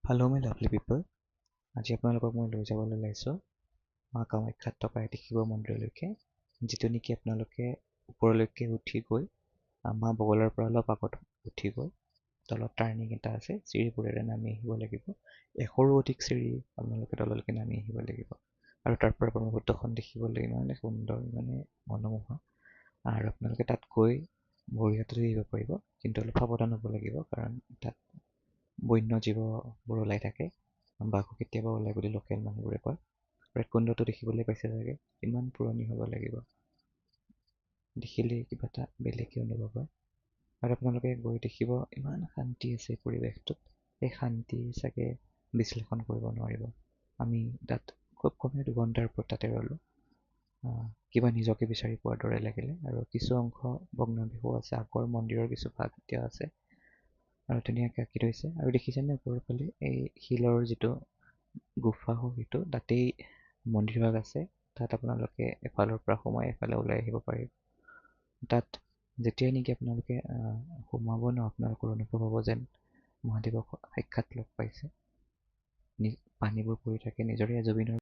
Hello' my lovely পিপল। আজি আপোনালোকক মই লৈ যাবলৈ ওলাইছোঁ মা কামাখ্যাত থকা এটি শিৱ মন্দিৰলৈকে, যিটো নেকি আপোনালোকে ওপৰলৈকে উঠি গৈ মা বগলাৰ পৰা অলপ আগত উঠি গৈ তলত টাৰ্ণিং এটা আছে, চিৰিবোৰেৰে নামি আহিব লাগিব। এশৰো অধিক চিৰি আপোনালোকে তললৈকে নামি আহিব লাগিব আৰু তাৰ পৰা ব্ৰহ্মপুত্ৰখন দেখিবলৈ ইমানে সুন্দৰ, ইমানে মনোমোহা। আৰু আপোনালোকে তাত গৈ ভৰি হাত ধুই আহিব পাৰিব, কিন্তু অলপ সাৱধান হ'ব লাগিব, কাৰণ তাত বন্য জীৱবোৰ ওলাই থাকে। বাঘো কেতিয়াবা ওলাই বুলি লোকেল মানুহবোৰে কয়। হৃদকুণ্ডটো দেখিবলৈ পাইছে চাগে, ইমান পুৰণি হ'ব লাগিব, দেখিলেই কিবা এটা বেলেগেই অনুভৱ হয়। আৰু আপোনালোকে গৈ দেখিব ইমান শান্তি আছে পৰিৱেশটোত, সেই শান্তি চাগে বিশ্লেষণ কৰিব নোৱাৰিব। আমি তাত খুব কমেও 2 ঘণ্টাৰ ওপৰত তাতে ৰ'লোঁ। কিবা নিজকে বিচাৰি পোৱাৰ দৰে লাগিলে। আৰু কিছু অংশ ভগ্নাৱশেষো আছে, আগৰ মন্দিৰৰ কিছু ভাগ এতিয়া আছে আৰু ধুনীয়াকৈ আঁকি থৈছে। আৰু দেখিছেনে ওপৰৰ ফালে এই শিলৰ যিটো গুফা সেইটো, তাতেই মন্দিৰ ভাগ আছে। তাত আপোনালোকে এফালৰ পৰা সোমাই এফালে ওলাই আহিব পাৰিব। তাত যেতিয়াই নেকি আপোনালোকে সোমাব ন, আপোনালোকৰ অনুভৱ হ'ব যেন মহাদেৱক সাক্ষাৎ লগ পাইছে। পানীবোৰ পৰি থাকে, নিজৰে জুবিনৰ